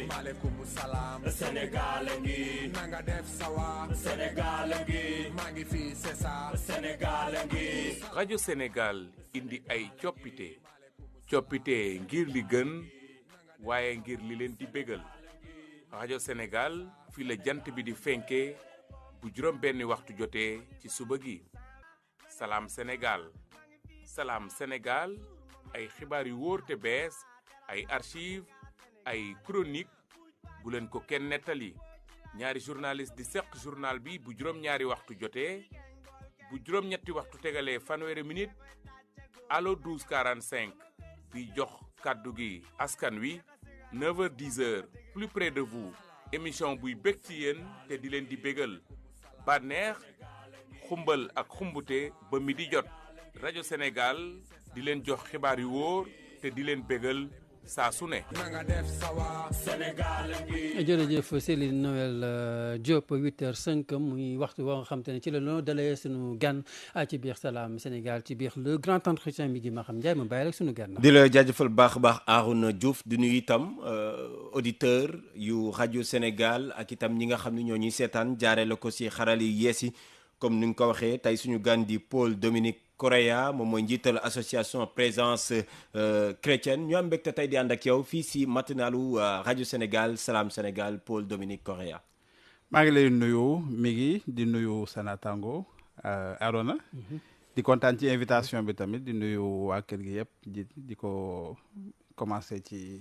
maaleykum salaam Sénégal ngi nanga def sawa Sénégal ngi maa ngi fii c'est ça Sénégal ngi rajo Sénégal indi ay coppite ngir li gën waaye ngir li leen di bégal rajo Sénégal fii la jant bi di fenke bu juróom benni waxtu jotee ci suba gi salaam Sénégal ay xibaar yu wóor te bees ay archive ay chronique bu leen ko kenn nettali ñaari journaliste di seq journal bi bu juróom ñaari waxtu jotee bu juróom ñetti waxtu tegalee fanweeri minute allo 12:45 bi jox kàddu gi askan wi 9h-10h plus près de vous émission buy bég ci yéen te di leen di bégal bànneex xumbal ak xumbute ba mi di jot rajo Sénégal di leen jox xibaar yu wóor te di leen bégal saa su ne. nanga def sawa Sénégal ngi jërëjëf Céline Noël Diop 8h05 muy waxtu boo nga xam te ne ci la noo dalee suñu gan ci biir Salam Sénégal ci biir le grand entretien mi ngi Maham Ndiaye ma bàyyi rek suñu gan. di la jaajëfal baax a baax Arouna Diouf di nuyu itam auditeur yu rajo Sénégal ak itam ñi nga xam ne ñoo ñuy seetaan jaaree la ko si xaral yu yees yi comme ni nga ko waxee tey suñu gan di Paul Dominique Correa moom mooy njiital association présence chrétienne ñu am mbégte tey di ànd ak yow fii si matinalu rajo Sénégal Salam Sénégal Paul Dominique Correa. maa ngi lay nuyu mi ngi di nuyu sa naataango Arona di kontaan ci invitation bi tamit di nuyu waa kër gi yëpp di ko commencé ci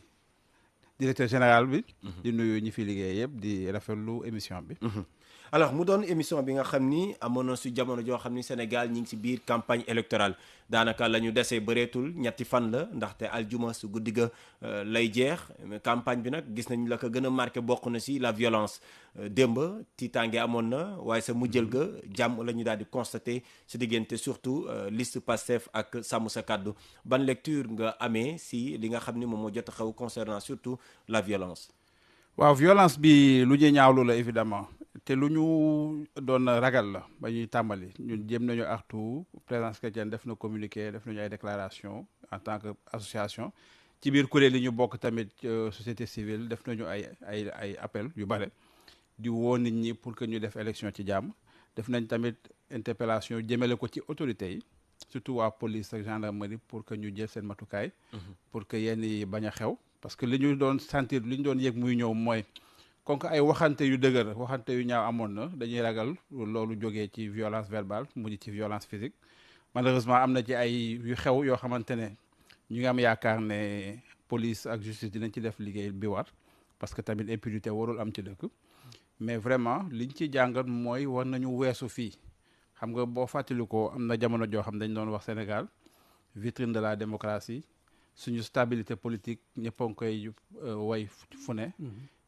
directeur général bi. di nuyu ñi fi liggéey yëpp di rafetlu émission bi. alors mu doon émission bi nga xam ni amoon na si jamono joo xam ni Sénégal ñi ngi si biir campagne électorale daanaka la ñu desee bëreetul ñetti fan la ndaxte aljuma su guddi ga lay jeex campagne bi nag gis nañ la ko gën a marqué bokk na si la violence démb tiitaange amoon na waaye sa mujjël ga jàmm la ñu daal di constaté si diggante surtout liste Pastef ak sàmm sa kàddu ban lecture nga amee si li nga xam ni moom moo jot a xew concernant surtout la violence. waaw violence bi lu ñuy ñaawlu la évidemment te lu ñu doon ragal la ba ñuy tàmbali ñun jéem nañu artu présence chrétienne def na communiqué def nañu ay déclaration en tant que association ci biir kuréel yi ñu bokk tamit société civile def nañu ay appel yu bare di woo nit ñi pour que ñu def élection ci jàmm def nañ tamit interpellation jëmale ko ci autorités yi surtout waa police ak gendarmerie pour que ñu jël seen matukaay pour que yenn yi bañ a xew parce que li ñu doon sentir li ñu doon yëg muy ñëw mooy kon ay waxante yu dëgër waxante yu ñaaw amoon na dañuy ragal loolu jógee ci violence verbale mujj ci violence physique malheureusement am na ci ay yu xew yoo xamante ne ñu ngi am yaakaar ne police ak justice dinañ ci def liggéey bi war parce que tamit impunité warul am ci dëkk mais vraiment liñ ci jàngat mooy war nañu weesu fii xam nga boo fàttali ko am na jamono joo xam dañ doon wax Sénégal vitrine de la démocratie suñu stabilité politique ñëpp a ngi koy way fu ne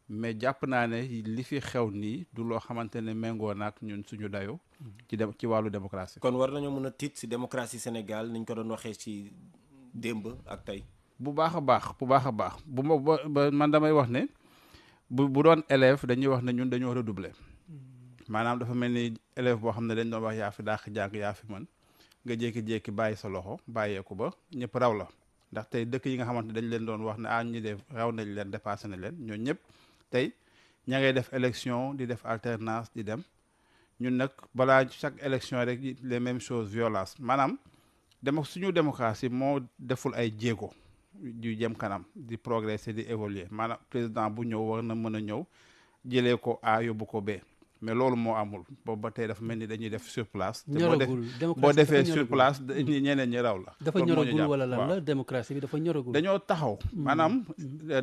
mais jàpp naa ne li fi xew nii du loo xamante ne méngoo naag ñun suñu dayo ci wàllu démocratie. kon war nañoo mën a tiit si démocratie Sénégal niñ ko doon waxee ci démb ak tey. bu baax a baax bu ma man damay wax ne bu doon élève dañuy wax ne ñun dañoo redoubler maanaam dafa mel ni élève boo xam ne dañ doon wax yaa fi dàq jàng yaa fi mën nga jékki-jékki bàyyi sa loxo bàyyeeku ba ñëpp raw la ndax tey dëkk yi nga xamante dañ leen doon wax ne ñu def raw nañ leen dépassé nañ leen ñoo ñëpp tey ña ngay def élection di def alternance di dem ñun nag balaa chaque élection rek les mêmes choses violence maanaam suñu démocratie moo deful ay jéego yu jëm kanam di progresser di évoluer maanaam président bu ñëw war na mën a ñëw jëlee ko A yóbbu ko B mais loolu moo amul boobu ba tey dafa mel ni dañuy def sur place. boo defee sur place ñeneen ñi raw la. dafa ñoragul wala lan la démocratie bi dafa ñoragul. dañoo taxaw maanaam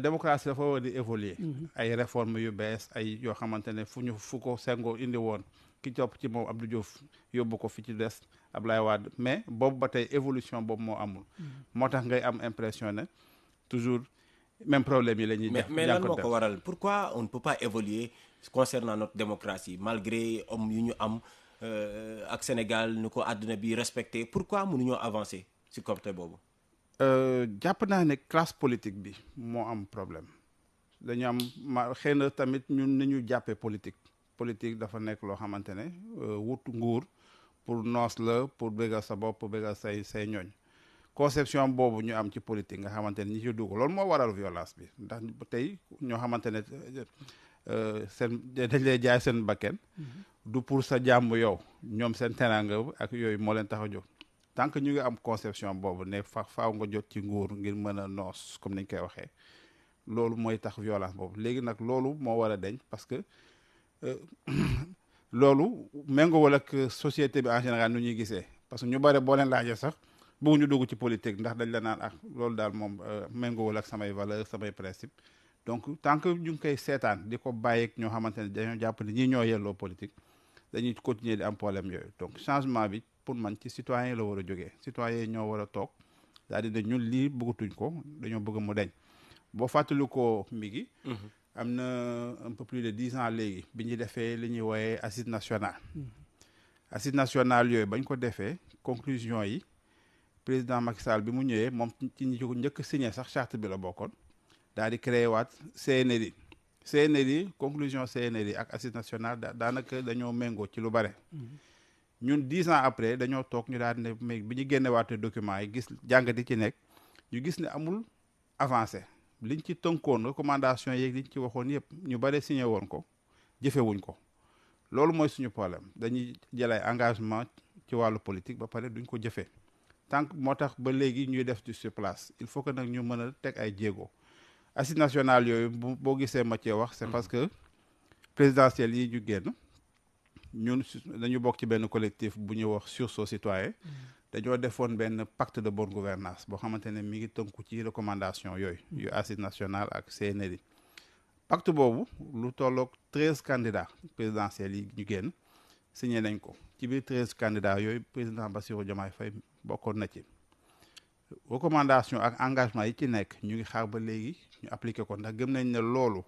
démocratie dafa war di évoluer. ay réformes yu bees ay yoo xamante ne fu ko Senghor indi woon ki topp ci moom Abdou Diouf yóbbu ko fi ci des Ablaye Wade mais boobu ba tey évolution boobu moo amul. moo tax ngay am impression ne toujours même problème yi la ñuy def. mais lan moo ko waral pourquoi on ne peut pas évoluer concernant notre démocratie malgré homme yu ñu am ak Sénégal ni ko àdduna bi respecté pourquoi mënuñoo avancer ci côté boobu. jàpp naa ne classe politique bi moo am problème dañu am xëy na tamit ñun ni ñu jàppee politique dafa nekk loo xamante ne wut nguur pour noos la pour bégal sa bopp pour bégal say ñooñ conception boobu ñu am ci politique nga xamante ne ñi ci dugg loolu moo waral violence bi ndax tey ñoo xamante ne seen dañ lay jaay seen bakken du pour sa jàmm yow ñoom seen teraanga ak yooyu moo leen tax a jóg tant que ñu ngi am conception boobu ne faaw nga jot ci nguur ngir mën a noos comme niñ koy waxee loolu mooy tax violence boobu léegi nag loolu moo war a deñ parce que loolu méngoowul ak société bi en général nu ñuy gisee parce que ñu bare boo leen laajee sax bëggu ñu dugg ci politique ndax dañ la naan ak loolu daal moom méngoowul ak samay valeur samay principe donc tant que ñu ngi koy seetaan di ko bàyyeeg ñoo xamante ne dañoo jàpp ne ñii ñoo yelloo politique dañuy continuer di am problème yooyu donc changement bi pour man ci citoyen la war a jógee citoyen yi ñoo war a toog daal di ne ñun lii bëggatuñ ko dañoo bëgg mu deñ boo fàttali ko mi gi am na un peu plus de 10 ans léegi bi ñu defee li ñuy wooyee assise nationale assise nationale yooyu bañ ko defee conclusion yi président Macky Sall bi mu ñëwee moom ci ñi ko njëkk signé sax charte bi la bokkoon daal di créé waat CNRI conclusion CNRI ak assise nationale daanaka dañoo méngoo ci lu bare ñun 10 ans après dañoo toog ñu daal ne mais bi ñu génnewaatee documents yi gis jàngat yi ci nekk ñu gis ne amul avancé liñ ci tënkoon recommandation yeeg liñ ci waxoon yëpp ñu bare signé woon ko jëfewuñ ko loolu mooy suñu problème dañuy jël ay engagement ci wàllu politique ba pare duñ ko jëfee tant que moo tax ba léegi ñuy def du sur place il faut que nag ñu mën a teg ay jéego assise nationale yooyu boo gisee ma cee wax c'est parce que présidentielle yi ñu génn ñun dañu bokk ci benn collectif bu ñuy wax sursaut citoyen dañoo defoon benn pacte de bonne gouvernance boo xamante ne mi ngi tënku ci recommandation yooyu yu assise nationale ak CNRI pacte boobu lu tolloog 13 candidats présidentiels yi ñu génn signé nañ ko ci biir 13 candidats yooyu président Bassirou Diomaye Faye bokkoon na ci recommandation ak engagement yi ci nekk ñu ngi xaar ba léegi ñu appliqué ko ndax gëm nañ ne loolu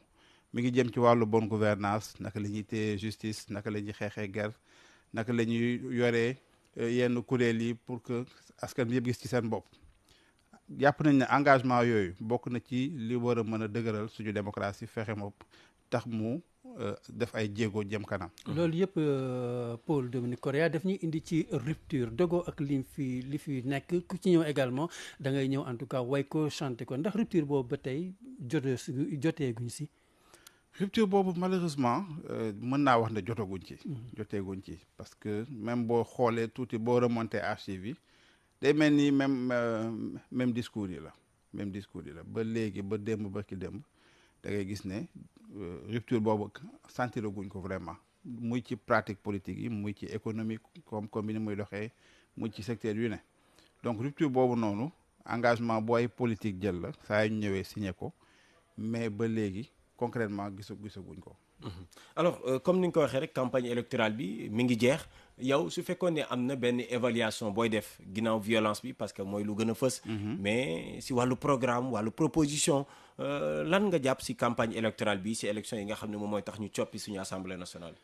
mi ngi jëm ci wàllu bonne gouvernance naka la ñuy téye justice naka la ñuy xeexee guerre naka la ñuy yoree yenn kuréel yi pour que askan bi yëpp gis ci seen bopp jàpp nañ ne engagement yooyu bokk na ci li war a mën a dëgëral suñu démocratie fexe moom tax mu def ay jéego jëm kanam. loolu yëpp Paul Dominique Correa daf ñuy indi ci rupture dogoo ak li fi nekk ku ci ñëw également da ngay ñëw en tout cas way ko chanté ko ndax rupture boobu ba tey joteeguñ si. rupture boobu malheureusement mën naa wax ne joteeguñ ci parce que même boo xoolee tuuti boo remonté archives yi day mel ni même discours yi la ba léegi ba démb ba ki démb da ngay gis ne rupture boobu sentiraguñ ko vraiment muy ci pratique politique yi muy ci économique comme ni muy doxee muy ci secteur yu ne donc rupture boobu noonu engagement bu ay politique jël la saa yu ñu ñëwee signé ko mais ba léegi concrètement gisaguñ ko. alors comme ni nga ko waxee rek campagne électorale bi mi ngi jeex yow su fekkoon ne am na benn évaluation booy def ginnaaw violence bi parce que mooy lu gën a fës. mais si wàllu programme wàllu proposition lan nga jàpp si campagne électorale bi si élection yi nga xam ne moom mooy tax ñu coppi suñu assemblée nationale.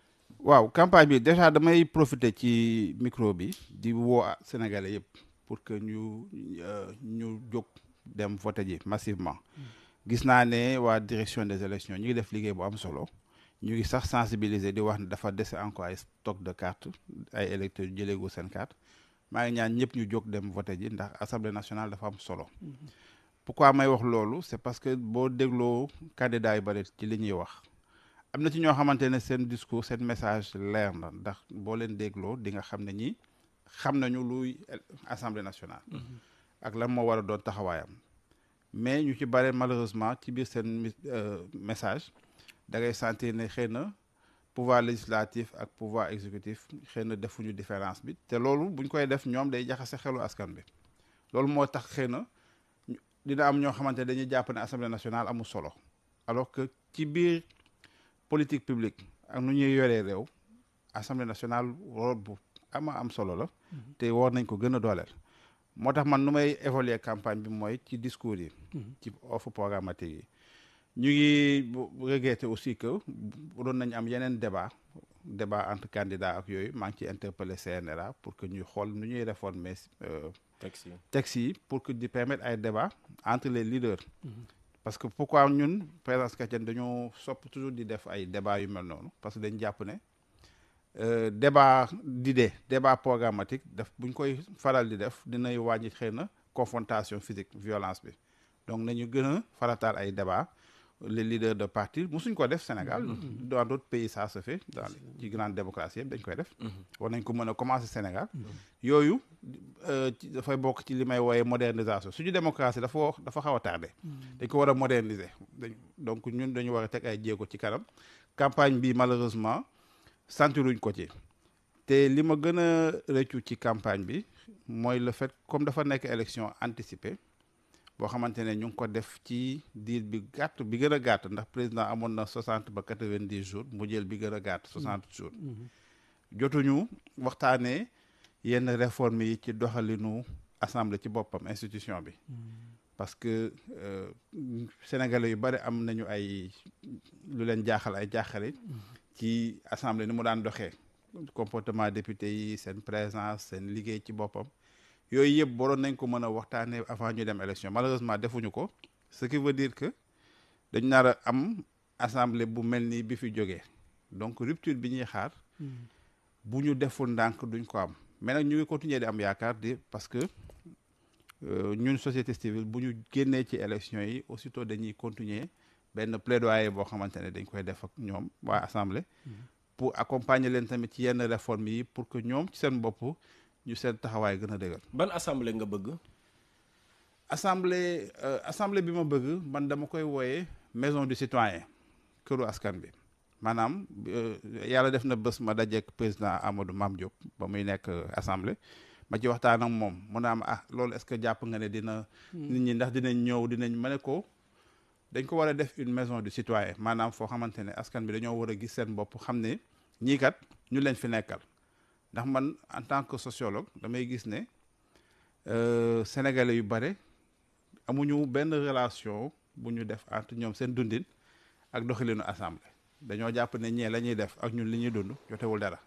waaw campagne bi déjà damay profiter ci micro bi di woo Sénégalais yëpp pour que ñu jóg dem voter ji massivement. gis naa ne waa direction des élections ñu ngi def liggéey bu am solo ñu ngi sax sensibiliser di wax ne dafa dese encore ay stock de carte ay électeurs yu jëleegu seen carte maa ngi ñaan ñëpp ñu jóg dem voter ji ndax assemblée nationale dafa am solo. pourquoi may wax loolu c'est parce que boo dégloo candidat yu bari ci li ñuy wax am na ci ñoo xamante ne seen discours seen message leer na ndax boo leen dégloo di nga xam ne ñi xam nañu luy assemblée nationale. ak lan moo war a doon taxawaayam. mais ñu ci bare malheureusement ci biir seen message da ngay sentir ne xëy na pouvoir législatif ak pouvoir exécutif xëy na defuñu différence bi te loolu buñ koy def ñoom day jaxase xelu askan bi loolu moo tax xëy na dina am ñoo xamante ne dañuy jàpp ne assemblée nationale amul solo alors que ci biir politique publique ak nu ñuy yoree réew assemblée nationale rôle bu am solo la te war nañ ko gën a dooleel. moo tax man nu may évaluer campagne bi mooy ci discours yi. ci offre programmatique yi. ñu ngi regretter aussi que doon nañ am yeneen débat entre candidats ak yooyu maa ngi ciy interpeller CNRA pour que ñuy xool nu ñuy réformer texte yi pour que di permettre ay débat entre les leaders. parce que pourquoi ñun Présence Chrétienne dañoo sopp toujours di def ay débat yu mel noonu parce que dañ jàpp ne débat d'idée débat programmatique buñ koy faral di def dinay wàññi xëy na confrontation physique violence bi donc nañu gën a farataal ay débat les leaders de parti musuñ ko def Sénégal dans d'autres pays ça se fait dans ci grande démocratie yëpp dañ koy def war nañ ko mën a commencer Sénégal yooyu dafay bokk ci li may wooyee modernisation suñu démocratie dafa xaw a tardé dañ ko war a moderniser donc ñun dañu war a teg ay jéego ci kanam campagne bi malheureusement sentiruñ ko ci te li ma gën a rëccu ci campagne bi mooy le fait comme dafa nekk élection anticipée boo xamante ne ñu ngi ko def ci diir bi gàtt bi gën a gàtt ndax président amoon na 60 ba 90 jours mu jël bi gën a gàtt 60 jours jotuñu waxtaanee yenn réformes yi ci doxalinu assemblée ci boppam institution bi parce que sénégalais yu bari am nañu ay lu leen jaaxal ay jaaxare ci assemblée ni mu daan doxee comportement député yi seen présence seen liggéey ci boppam yooyu yëpp waroon nañ ko mën a waxtaanee avant ñu dem élection malheureusement defuñu ko ce qui veut dire que dañ nar a am assemblée bu mel ni bi fi jógee donc rupture bi ñuy xaar bu ñu deful ndànk duñ ko am mais nag ñu ngi continuer di am yaakaar di parce que ñun société civile bu ñu génnee ci élection yi aussitôt dañuy continuer benn plaidoyer boo xamante ne dañ koy def ak ñoom waa assemblée pour accompagner leen tamit ci yenn réformes yi pour que ñoom ci seen bopp ñu seen taxawaay gën a dëgër. ban assemblée nga bëgg. assemblée bi ma bëgg man dama koy wooyee maison du citoyen këru askan bi maanaam yàlla def na bés ma dajeek président Amadou Mame Diop ba muy nekk assemblée ma ci waxtaan ak moom mu ne am loolu est-ce que jàpp nga ne dina nit ñi ndax dinañ ñëw dinañ ma ne ko dañ ko war a def une maison du citoyen maanaam foo xamante ne askan bi dañoo war a gis seen bopp xam ne ñii kat ñu leen fi nekkal ndax man en tant que sociologue damay gis ne sénégalais yu bare amuñu benn relation bu ñu def entre ñoom seen dundin ak doxalinu assemblée dañoo jàpp ne ñee la ñuy def ak ñun li ñuy dund jotewul dara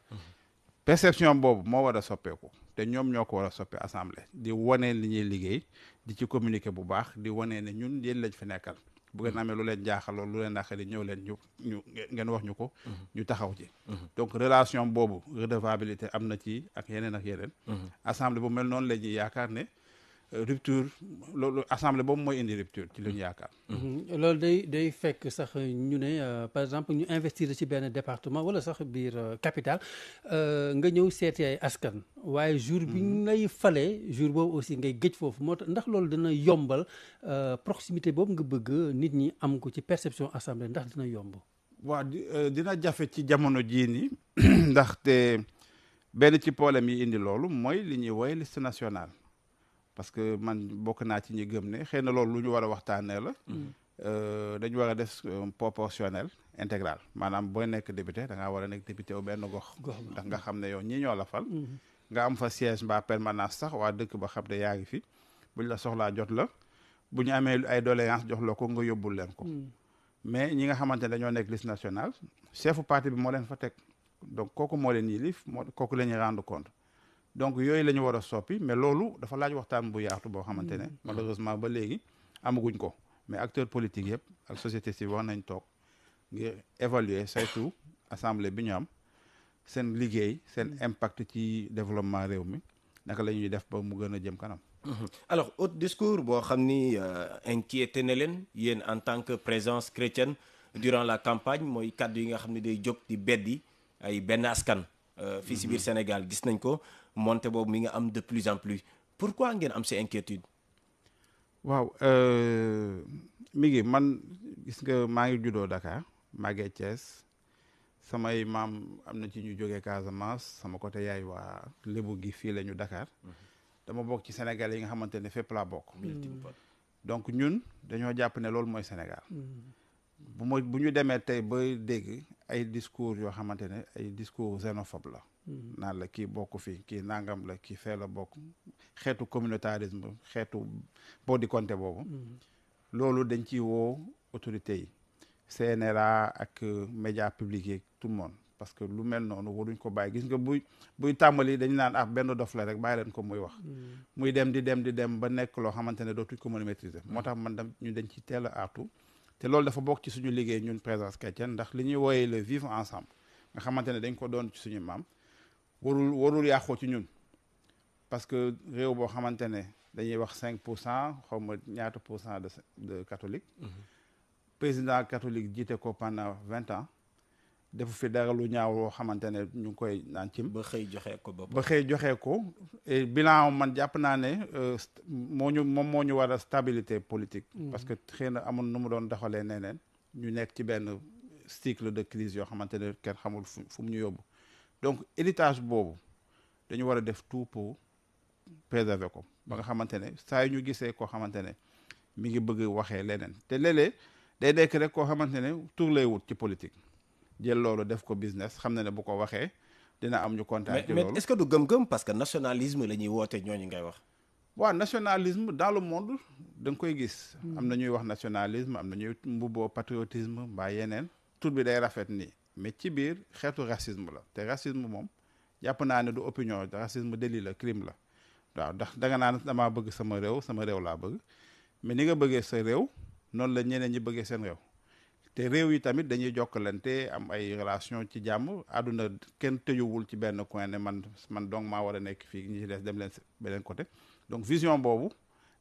perception boobu moo war a soppeeku te ñoom ñoo ko war a soppe assemblée di wane li ñuy liggéey di ci communiquer bu baax di wane ne ñun yéen lañ fi nekkal bu ngeen amee lu leen jaaxal loolu lu leen naqari ñëw leen ñu ngeen wax ñu ko ñu taxaw ci donc relation boobu redevabilité am na ci ak yeneen assemblée bu mel noonu la ñuy yaakaar ne rupture loolu assemblée boobu mooy indi rupture ci lu ñu yaakaar loolu day fekk sax ñu ne par exemple ñu investir ci benn département wala sax biir capitale nga ñëw seeti ay askan waaye jour bi ñu lay falee jour boobu aussi ngay géej foofu moo tax ndax loolu dina yombal proximité boobu nga bëgg nit ñi am ko ci perception assemblée ndax dina yomb waaw dina jafe ci jamono jii nii ndaxte benn ci problème yi indi loolu mooy li ñuy woy liste nationale parce que man bokk naa ci ñi gëm ne xëy na loolu lu ñu war a waxtaanee la dañu war a def proportionnel intégral maanaam booy nekk député da ngaa war a nekk député wu benn gox ndax nga xam ne yow ñii ñoo la fal nga am fa siège mbaa permanence sax waa dëkk ba xam ne yaa ngi fi buñ la soxlaa jot la bu ñu amee ay doléance jox la ko nga yóbbul leen ko mais ñi nga xamante ne dañoo nekk liste nationale chefu parti bi moo leen fa teg donc kooku moo leen yilif kooku la ñuy rendre compte donc yooyu la ñu war a soppi mais loolu dafa laaj waxtaan bu yaatu boo xamante ne malheureusement ba léegi amaguñ ko mais acteurs politiques yëpp ak société civile war nañ toog ngir évaluer surtout assemblée bi ñu am seen liggéey seen impact ci développement réew mi naka la ñuy def ba mu gën a jëm kanam. alors autre discours boo xam ni inquiété na leen yéen en tant que présence chrétienne durant la campagne mooy kàddu yi nga xam ne day jóg di beddi ay benn askan. fii si biir Sénégal gis nañ ko moonte boobu mi nga am de plus en plus pourquoi ngeen am ces inquiétudes. waaw mi ngi man gis nga maa ngi juddoo Dakar màggee Thiès samay maam am na ci ñu jógee Casamance sama côté yaay waa Lébu gi fii la ñu Dakar dama bokk ci Sénégal yi nga xamante ne fépp laa bokk. donc ñun dañoo jàpp ne loolu mooy Sénégal. bu ñu demee tey ba dégg ay discours yoo xamante ne ay discours xénophobe la naan la kii bokk fii kii nangam la kii fee la bokk xeetu communautarisme xeetu boo di compter boobu loolu dañ ci woo autorités yi CNRA ak médias publics yi tout le monde parce que lu mel noonu waruñ ko bàyyi gis nga buy tàmbali dañu naan benn dof la rek bàyyi leen ko muy wax muy dem di dem ba nekk loo xamante ne dootuñ ko mën a maîtriser moo tax man ñu dañ ci teel a artu te loolu dafa bokk ci suñu liggéey ñun présence chrétienne ndax li ñuy wooyee le vivre ensemble nga xamante ne dañ ko doon ci suñu maam warul yàqoo ci ñun parce que réew boo xamante ne dañuy wax 5% xaw ma ñaata % de catholique. président catholique jiite ko pendant 20 ans defu fi dara lu ñaaw loo xamante ne ñu ngi koy naan cim. ba xëy joxe ko bopp. ba xëy joxe ko et bilan man jàpp naa ne moom moo ñu war a stabilité politique. parce que xëy na amoon nu mu doon doxalee neneen ñu nekk ci benn cycle de crise yoo xamante ne kenn xamul fu mu ñu yóbbu donc héritage boobu dañu war a def tout pour préserver ko ba nga xamante ne saa yu ñu gisee koo xamante ne mi ngi bëgg waxee leneen te léeg-léeg day nekk rek koo xamante ne tur lay wut ci politique jël loolu def ko business xam na ne bu ko waxee dina am ñu kontaan ci loolu. mais est-ce que du gëm-gëm parce que nationalisme la ñuy woote ñooñu ngay wax. waaw nationalisme dans le monde da nga koy gis. am na ñuy wax nationalisme am na ñuy mbubboo patriotisme mbaa yeneen tur bi day rafet nii mais ci biir xeetu racisme la te racisme moom jàpp naa ne du opinion racisme délit la crime la waaw ndax danga naan damaa bëgg sama réew laa bëgg mais ni nga bëggee sa réew noonu la ñeneen ñi bëggee seen réew te réew yi tamit dañuy jokkalante am ay relation ci jàmm àdduna kenn tëjuwul ci benn coin ne man donc maa war a nekk fii ñi ci des dem leen beneen côté donc vision boobu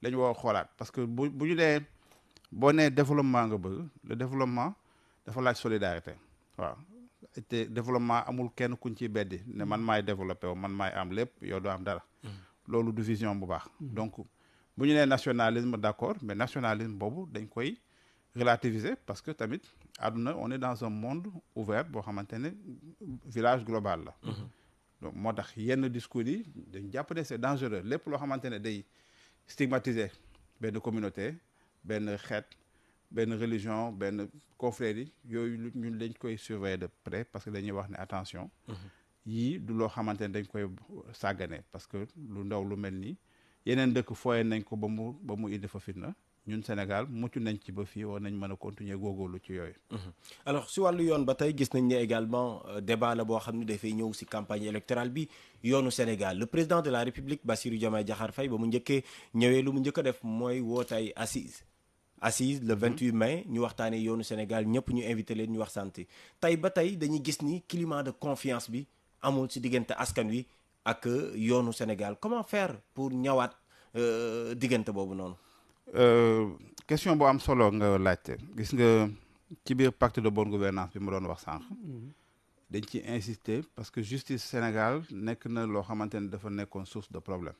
la ñu war a xoolaat parce que bu ñu dee boo nee développement nga bëgg le développement dafa laaj solidarité waaw te développement amul kenn kuñ ciy beddi ne man maay développé wu man maay am lépp yow doo am dara loolu du vision bu baax donc bu ñu nee nationalisme d'accord mais nationalisme boobu dañ koy relativiser parce que tamit àdduna on est dans un monde ouvert boo xamante ne village global la donc moo tax yenn discours yi dañ jàpp ne c'est dangereux lépp loo xamante ne day stigmatiser benn communauté benn xeet benn religion benn confrérie yooyu ñun dañ koy surveiller de près parce que dañuy wax ne attention yii du loo xamante ne dañ koy sàggane parce que lu ndaw lu mel nii yeneen dëkk fooye nañ ko ba mu indi fa fitna ñun Sénégal mucc nañ ci ba fii war nañ mën a continuer góorgóorlu ci yooyu. alors si wàllu yoon ba tey gis nañ ne également débat la boo xam ne dafay ñëw si campagne électorale bi yoonu Sénégal le président de la République Bassirou Diomaye Diakhar Faye ba mu njëkkee ñëwee lu mu njëkk a def mooy woote ay assise le 28 mai ñu waxtaanee yoonu Sénégal ñëpp ñu invité leen ñu wax santé tey ba tey dañuy gis ni climat de confiance bi amul si diggante askan wi ak yoonu Sénégal comment faire pour ñëwaat diggante boobu noonu. question bu am solo nga laajte gis nga ci biir pacte de bonne gouvernance bi mu doon wax sànq dañ ci insister parce que justice Sénégal nekk na loo xamante ne dafa nekkoon source de problème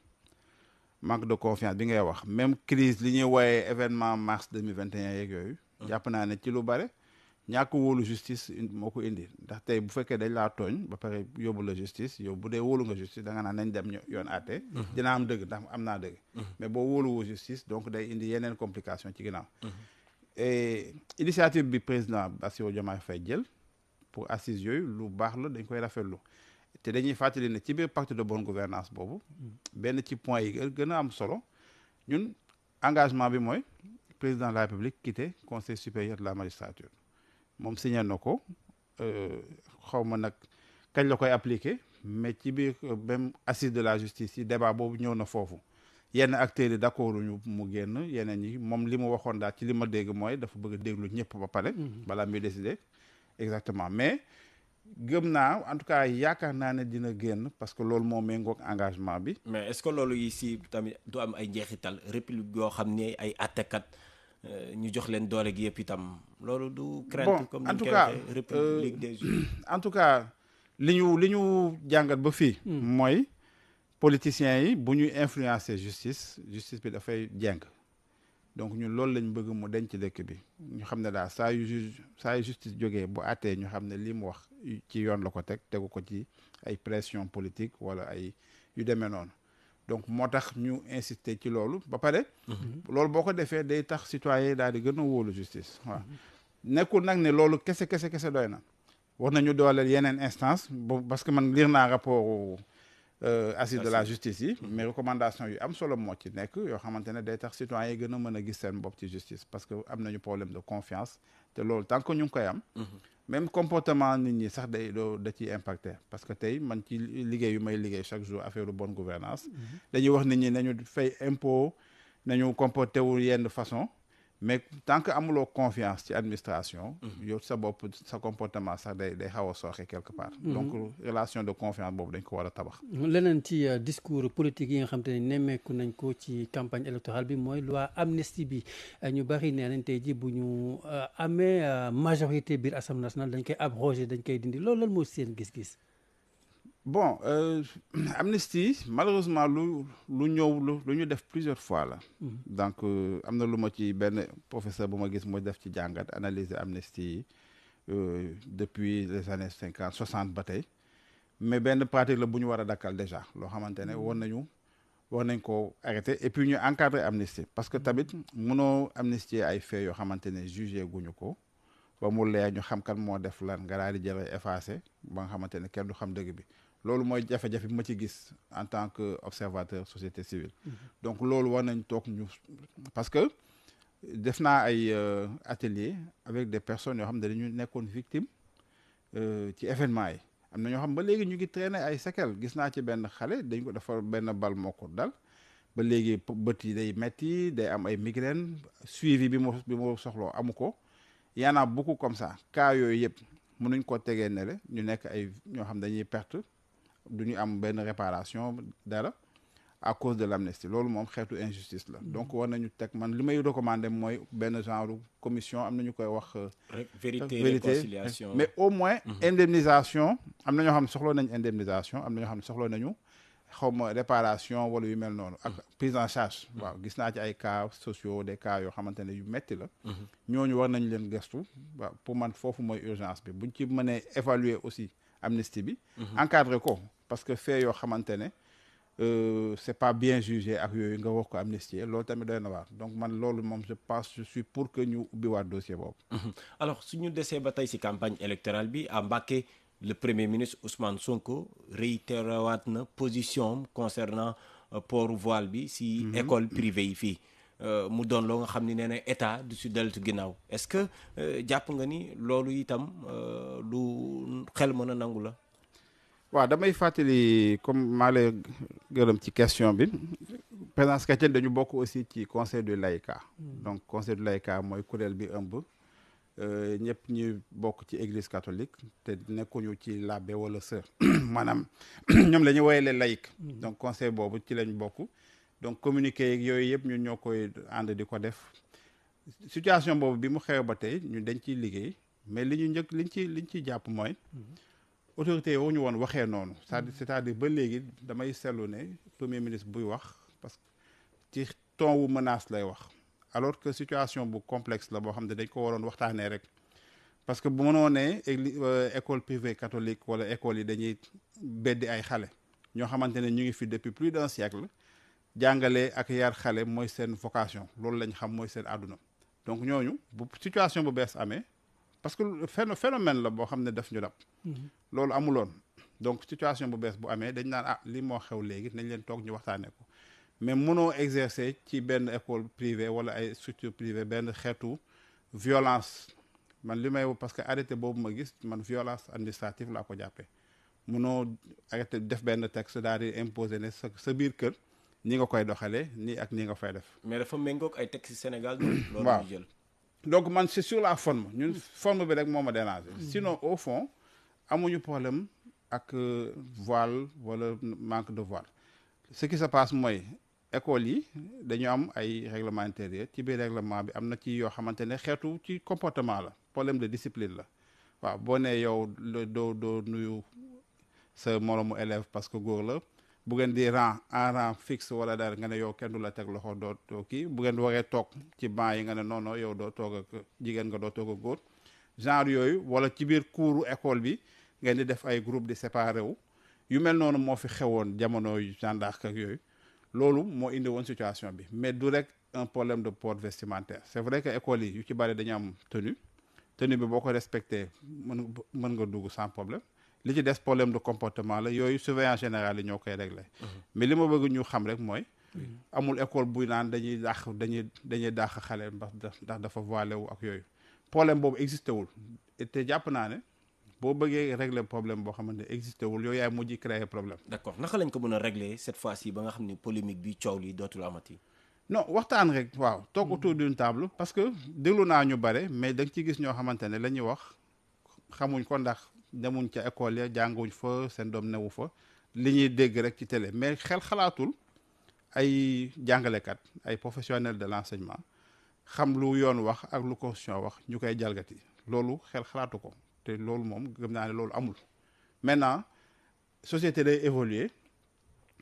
manque de confiance bi ngay wax même crise li ñuy wooyee événement mars 2021 yeeg yooyu jàpp naa ne ci lu bare ñàkk wóolu justice moo ko indi ndax tey bu fekkee dañ laa tooñ ba pare yóbbu la justice yow bu dee wóolu nga justice da nga naan nañ dem yoon àtte dina am dëgg ndax am naa dëgg mais boo wóoluwoo justice donc day indi yeneen complication ci ginnaaw et initiative bi président Bassirou Diomaye Faye jël pour assises yooyu lu baax la dañ koy rafetlu te dañuy fàttali ne ci biir pacte de bonne gouvernance boobu benn ci point yi gën a am solo ñun engagement bi mooy président de la République quitter conseil supérieur de la magistrature moom signé na ko xaw ma nag kañ la koy appliquer mais ci biir même assise de la justice yi débat boobu ñëw na foofu yenn acteurs yi d'accord ñu mu génn yeneen yi moom li mu waxoon daal ci li ma dégg mooy dafa bëgg a déglu ñëpp ba pare balaa muy décider exactement mais gëm naa en tout cas yaakaar naa ne dina génn parce que loolu moo méngoog engagement bi. mais est-ce que loolu yi si tamit du am ay njeexital république yoo xam ne ay attekat ñu jox leen doole gi yëpp itam loolu du crainte comme en tout cas république des juges en tout cas li ñu jàngat ba fii mooy politiciens yi bu ñuy influencer justice bi dafay jeng donc ñun loolu lañ bëgg mu denc dëkk bi ñu xam ne daal saa yu justice jógee bu àttee ñu xam ne li mu wax ci yoon la ko tegu ko ci ay pression politique wala ay yu demee noonu donc moo tax ñu insister ci loolu ba pare loolu boo ko defee day tax citoyen yi daal di gën a wóolu justice waaw nekkul nag ne loolu kese doy na war nañu dooleel yeneen instance parce que man lire naa rapport assise de la justice yi mais recommandation yu am solo moo ci nekk yoo xamante ne day tax citoyens yi gën a mën a gis seen bopp ci justice parce que am nañu problème de confiance te loolu tant que ñu ngi koy am même comportement nit ñi sax da ciy impacté parce que tey man ci liggéey yu may liggéey chaque jour affaire de bonne gouvernance dañuy wax nit ñi nañu fay impôt nañu comporté wu yenn façon mais tant que amuloo confiance ci administration yow sa bopp sa comportement sax day xaw a sooxe quelque part donc relation de confiance boobu dañ ko war a tabax leneen ci discours politique yi nga xam te ne nemmeeku nañ ko ci campagne électorale bi mooy loi amnistie bi ñu bari nee nañ tey ji bu ñu amee majorité biir assemblée nationale dañ koy abroger dañ koy dindi loolu lan moo seen gis-gis bon amnistie malheureusement lu ñu def plusieurs fois la donc am na lu ma ci benn professeur bu ma gis mu def ci jàngat analyser amnistie depuis les années 50 60 ba tey mais benn pratique la bu ñu war a dakkal déjà loo xamante ne war nañ ko arrêter et puis ñu encadrer amnistie parce que tamit mënoo amnistier ay faits yoo xamante ne jugé guñu ko ba mu leer ñu xam kan moo def lan nga daal di jël effacé ba nga xamante ne kenn du xam dëgg bi loolu mooy jafe-jafe bi ma ci gis en tant que observateur société civile donc loolu war nañ toog ñu parce que def naa ay atelier avec des personnes yoo xam ne dañu nekkoon victime ci événement yi am na ñoo xam ba léegi ñu ngi traîner ay séquelles gis naa ci benn xale dañ ko dafa benn bal moo ko dal ba léegi bët yi day metti day am ay migraine suivi bi mu soxloo amu ko y en a beaucoup comme ça cas yooyu yëpp mënuñ ko tegee ne le ñu nekk ay ñoo xam dañuy perte du ñu am benn réparation dara à cause de l'amnistie loolu moom xeetu injustice la donc war nañu teg man li may recommander mooy benn genre commission am na ñu koy wax vérité réconciliation mais au moins indemnisation am na ñoo xam ne soxloo nañ indemnisation am na ñoo xam ne soxloo nañu xaw ma réparation wala yu mel noonu ak prise en charge waaw gis naa ci ay cas sociaux des cas yoo xamante ne yu metti la ñooñu war nañ leen gestu waaw pour man foofu mooy urgence bi buñ ci mënee évaluer aussi amnistie bi encadrer ko parce que fait yoo xamante ne c'est pas bien jugé ak yooyu nga wax ko amnistier loolu tamit doy na waar donc man loolu moom je pense je suis pour que ñu ubbiwaat dossier boobu alors suñu desee ba tey ci campagne électorale bi à Mbacké le premier ministre Ousmane Sonko réitérewaat na position concernant port voile bi ci école privée yi fii mu doon loo nga xam ni nee na état du si deltu ginnaaw est-ce que jàpp nga ni loolu itam lu xel mën a nangu la waaw damay fàttali comme maa lay gërëm ci question bi Présence chrétienne dañu bokk aussi ci conseil du laïcat donc conseil du laïcat mooy kuréel bi ëmb ñëpp ñu bokk ci église catholique te nekkuñu ci l'abbé wala sœur maanaam ñoom la ñu woowee les laïcs donc conseil boobu ci lañ bokk donc communiqué yooyu yëpp ñun ñoo koy ànd di ko def situation boobu bi mu xew ba tey ñu dañ ciy liggéey mais li ñu njëkk liñ ciy jàpp mooy autorité yi ñu woon waxee noonu c'est-à-dire ba léegi damay seetlu ne premier ministre buy wax parce que ci ton wu menace lay wax alors que situation bu complexe la boo xam ne dañ ko waroon waxtaanee rek parce que bu mënoo ne école privée catholique wala école yi dañuy beddi ay xale ñoo xamante ne ñu ngi fi depuis plus d'un siècle jàngale ak yar xale mooy seen vocation loolu lañ xam mooy seen àdduna donc ñooñu bu situation bu bees amee parce que phénomène la boo xam ne daf ñu dab loolu amuloon donc situation bu bees bu amee dañ naan li moo xew léegi nañ leen toog ñu waxtaanee ko mais mënoo exercer ci benn école privée wala ay structure privée benn xeetu violence man li may parce que arrêté boobu ma gis man violence administrative laa ko jàppee mënoo arrêté def benn texte daal di imposer ne sa biir kër ni nga koy doxalee nii ak nii nga fay def mais dafa méngoog ay texte Sénégal loolu waaw ñu jël donc man c'est sur la forme ñun forme bi rek moo ma déranger sinon au fond amuñu problème ak voile wala manque de voile ce qui se passe mooy école yi dañu am ay règlement intérieur ci biir règlement bi am na ci yoo xamante ne xeetu ci comportement la problème de discipline la waaw boo nee yow doo nuyu sa moromu élève parce que góor la bu ngeen di rang fixe wala dara nga ne yow kenn du la teg loxo doo kii bu ngeen waree toog ci banc yi nga ne non yow doo toog ak jigéen nga doo toog ak góor genre yooyu wala ci biir cours école bi ngeen di def ay groupe di séparé wu yu mel noonu moo fi xewoon jamono Jeanne d'Arc ak yooyu loolu moo indi woon situation bi mais du rek un problème de port vestimentaire c'est vrai que école yi yu ci bari dañu am tenue bi boo ko respecté mën nga dugg sans problème li ci des problème de comportement la yooyu surveillant général yi ñoo koy réglé mais li ma bëgg ñu xam rek mooy amul école buy naan dañuy dàq xale ndax dafa voilé wu ak yooyu problème boobu existé wul te jàpp naa ne boo bëggee régler problème boo xamante ne existé wul yooyu yaay mujj créer problème d'accord naka lañ ko mën a régler cette fois-ci ba nga xam ne polémique bi coow li dootul amati non waxtaan rek waaw toog autour d'une table parce que déglu naa ñu bare mais da nga ci gis ñoo xamante ne la ñuy wax xamuñ ko ndax demuñ ca école ya jànguñ fa seen doom newu fa li ñuy dégg rek ci télé mais xel xalaatul ay jàngalekat ay professionnels de l'enseignement xam lu yoon wax ak lu constitution wax ñu koy jalgati loolu xel xalaatu ko te loolu moom gëm naa ne loolu amul maintenant société day évoluer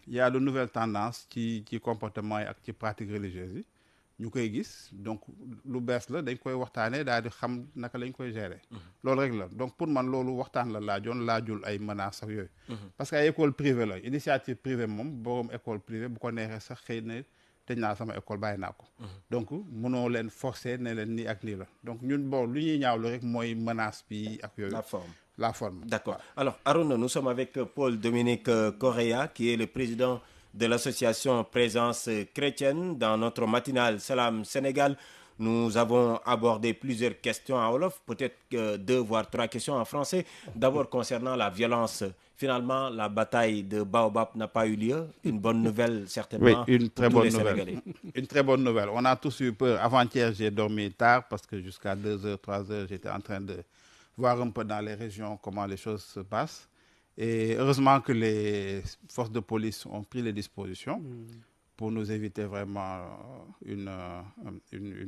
il y a de nouvelles tendances ci comportement yi ak ci pratiques religieuses yi ñu koy gis donc lu bees la dañ koy waxtaanee daal di xam naka lañ koy gérer. loolu rek la donc pour man loolu waxtaan la laajul ay menaces ak yooyu. parce que ay école privée la initiative privée moom borom école privée bu ko neexee sax xëy na tëj naa sama école bàyyi naa ko. donc mënoo leen forcer ne leen nii ak nii la donc ñun bon lu ñuy ñaawlu rek mooy menace bi ak yooyu. La forme. D'accord. Alors, Aruna, nous sommes avec Paul-Dominique Correa, qui est le président de l'association Présence chrétienne. Dans notre matinale Salam Sénégal, nous avons abordé plusieurs questions en wolof, peut-être 2 voire 3 questions en français. D'abord, concernant la violence. Finalement, la bataille de Baobab n'a pas eu lieu. Une bonne nouvelle, certainement. Oui, une très bonne nouvelle. Sénégalais. Une très bonne nouvelle. On a tous eu peur. Avant-hier, j'ai dormi tard parce que jusqu'à 2h, 3h, j'étais en train de voir un peu dans les régions comment les choses se passent. Et heureusement que les forces de police ont pris les dispositions pour nous éviter vraiment une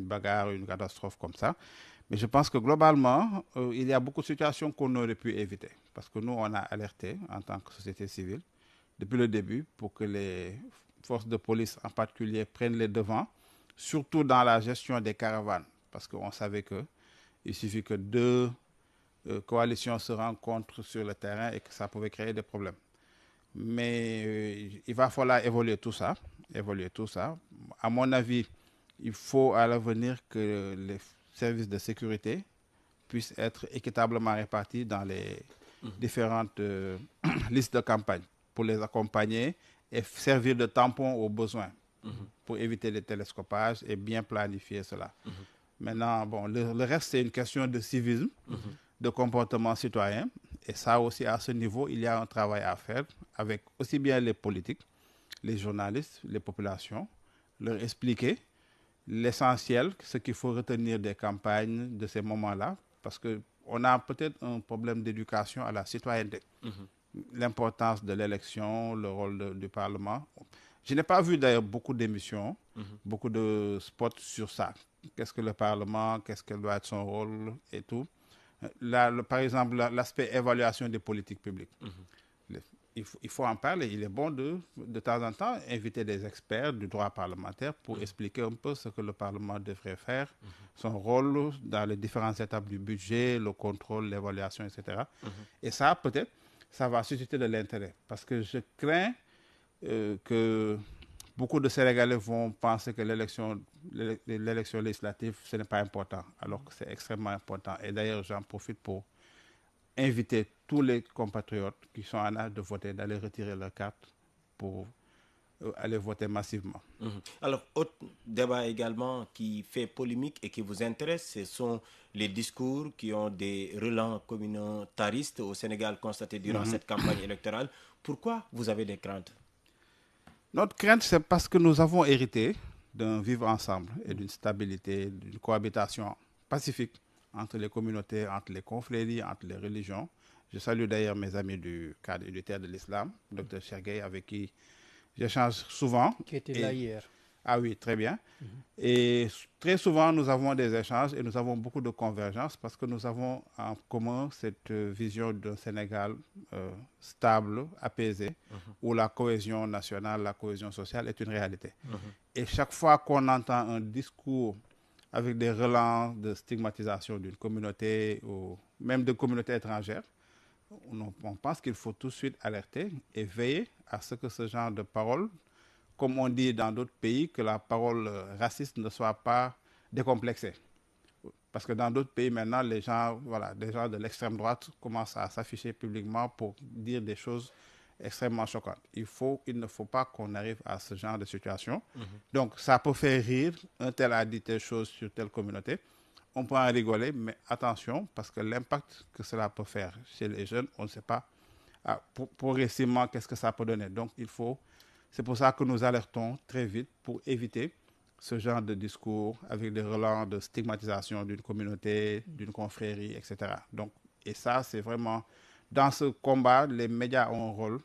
bagarre, une catastrophe comme ça. Mais je pense que globalement, il y a beaucoup de situations qu'on aurait pu éviter. Parce que nous, on a alerté en tant que société civile depuis le début pour que les forces de police en particulier prennent les devants, surtout dans la gestion des caravanes. Parce qu'on savait qu'il suffit que 2 coalitions se rencontrent sur le terrain et que ça pouvait créer des problèmes. Mais il va falloir évoluer tout ça. À mon avis, il faut à l'avenir que les services de sécurité puissent être équitablement répartis dans les différentes listes de campagne pour les accompagner et servir de tampon aux besoins pour éviter les télescopages et bien planifier cela. Maintenant, bon, le reste, c'est une question de civisme, de comportement citoyen. Et ça aussi, à ce niveau, il y a un travail à faire avec aussi bien les politiques, les journalistes, les populations, leur expliquer l'essentiel, ce qu'il faut retenir des campagnes de ces moments-là, parce qu'on a peut-être un problème d'éducation à la citoyenneté. L'importance de l'élection, le rôle du Parlement. Je n'ai pas vu d'ailleurs beaucoup d'émissions, beaucoup de spots sur ça. Qu'est-ce que le Parlement, qu'est-ce que doit être son rôle et tout. Là, par exemple, l'aspect évaluation des politiques publiques. Il faut en parler. Il est bon de temps en temps inviter des experts du droit parlementaire pour expliquer un peu ce que le Parlement devrait faire, son rôle dans les différentes étapes du budget, le contrôle, l'évaluation, etc. Et ça, peut-être, ça va susciter de l'intérêt. Parce que je crains que beaucoup de Sénégalais vont penser que l'élection législative, ce n'est pas important, alors que c'est extrêmement important. Et d'ailleurs, j'en profite pour inviter tous les compatriotes qui sont en âge de voter d'aller retirer leur carte pour aller voter massivement. Alors, autre débat également qui fait polémique et qui vous intéresse, ce sont les discours qui ont des relents communautaristes au Sénégal constatés durant cette campagne électorale. Pourquoi vous avez des craintes? Notre crainte, c'est parce que nous avons hérité d'un vivre ensemble et d'une stabilité, d'une cohabitation pacifique entre les communautés, entre les confréries, entre les religions. Je salue d'ailleurs mes amis du cadre unitaire de l'islam, Dr Cherguey, avec qui j'échange souvent. Qui était là hier. Ah oui, très bien. Et très souvent, nous avons des échanges et nous avons beaucoup de convergences parce que nous avons en commun cette vision d'un Sénégal stable, apaisé, où la cohésion nationale, la cohésion sociale est une réalité. Et chaque fois qu'on entend un discours avec des relents de stigmatisation d'une communauté ou même de communautés étrangères, on pense qu'il faut tout de suite alerter et veiller à ce que ce genre de paroles, comme on dit dans d'autres pays, que la parole raciste ne soit pas décomplexée. Parce que dans d'autres pays, maintenant, les gens de l'extrême droite commencent à s'afficher publiquement pour dire des choses extrêmement choquantes. Il ne faut pas qu'on arrive à ce genre de situation. Donc, ça peut faire rire. Un tel a dit telle chose sur telle communauté. On peut en rigoler, mais attention, parce que l'impact que cela peut faire chez les jeunes, on ne sait pas progressivement qu'est-ce que ça peut donner. Donc, c'est pour ça que nous alertons très vite pour éviter ce genre de discours avec des relents de stigmatisation d'une communauté, d'une confrérie, etc. Donc, et ça, c'est vraiment, dans ce combat, les médias ont un rôle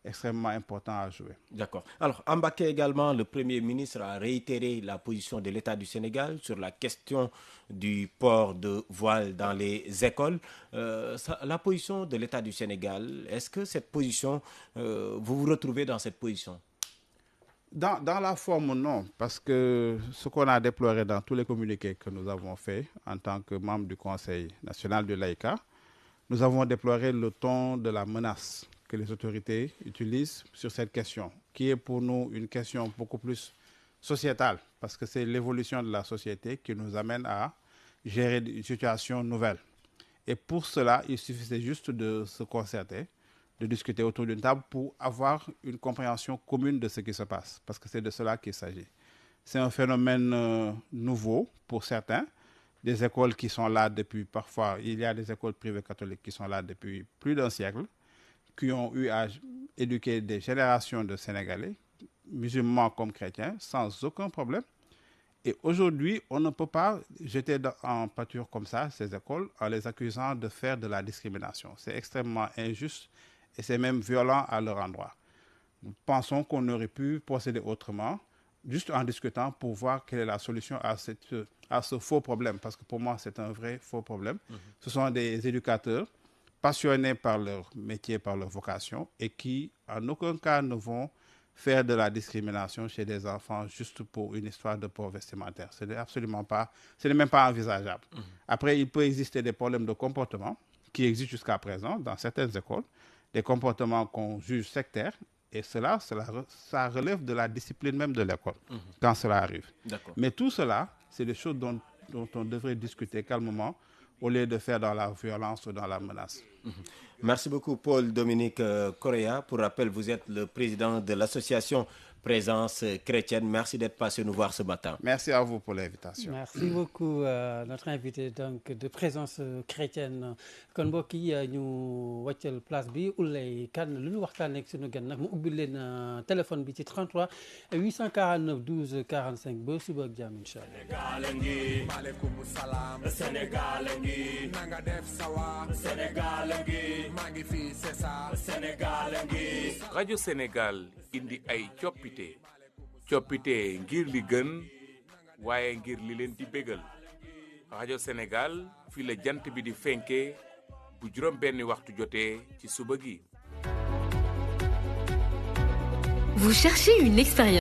extrêmement important à jouer. D'accord. Alors, à Mbacké également, le Premier ministre a réitéré la position de l'État du Sénégal sur la question du port de voile dans les écoles. La position de l'État du Sénégal, est-ce que cette position, vous vous retrouvez dans cette position? Dans la forme, non, parce que ce qu'on a déploré dans tous les communiqués que nous avons faits en tant que membre du Conseil national de l'AICA, nous avons déploré le ton de la menace que les autorités utilisent sur cette question, qui est pour nous une question beaucoup plus sociétale, parce que c'est l'évolution de la société qui nous amène à gérer des situations nouvelles. Et pour cela, il suffisait juste de se concerter, de discuter autour d'une table pour avoir une compréhension commune de ce qui se passe, parce que c'est de cela qu'il s'agit. C'est un phénomène nouveau pour certains, des écoles qui sont là depuis, parfois, il y a des écoles privées catholiques qui sont là depuis plus d'un siècle, qui ont eu à éduquer des générations de Sénégalais, musulmans comme chrétiens, sans aucun problème. Et aujourd'hui, on ne peut pas jeter en pâture comme ça ces écoles en les accusant de faire de la discrimination. C'est extrêmement injuste et c'est même violent à leur endroit. Nous pensons qu'on aurait pu procéder autrement, juste en discutant pour voir quelle est la solution à ce faux problème, parce que pour moi, c'est un vrai faux problème. Ce sont des éducateurs passionnés par leur métier, par leur vocation, et qui, en aucun cas, ne vont faire de la discrimination chez des enfants juste pour une histoire de port vestimentaire. Ce n'est absolument pas, ce n'est même pas envisageable. Après, il peut exister des problèmes de comportement qui existent jusqu'à présent dans certaines écoles, des comportements qu'on juge sectaires, et ça relève de la discipline même de l'école, quand cela arrive. Mais tout cela, c'est des choses dont on devrait discuter calmement, au lieu de faire dans la violence ou dans la menace. Merci beaucoup, Paul-Dominique Correa. Pour rappel, vous êtes le président de l'association Présence chrétienne. Merci d'être passé nous voir ce matin. Merci à vous pour l'invitation. Merci beaucoup notre invité donc de Présence chrétienne. Kon mbokk yi ñu wàccal place bi Ouleye Kane lu ñu waxtaanee ak sunu gan nag mu ubbi leen téléphone bi ci 33 849 12 45 ba suba ak jàmm incha allah. Sénégal ngi maaleykum salaam. Sénégal ngi nanga def sawa. Sénégal ngi maa ngi fii c'est ça. Sénégal ngi rajo Sénégal indi ay coppite ngir li gën waaye ngir li leen di bégal rajo Sénégal fii la jant bi di fenke bu juróom benni waxtu jotee ci suba gi. Vous cherchez une expérience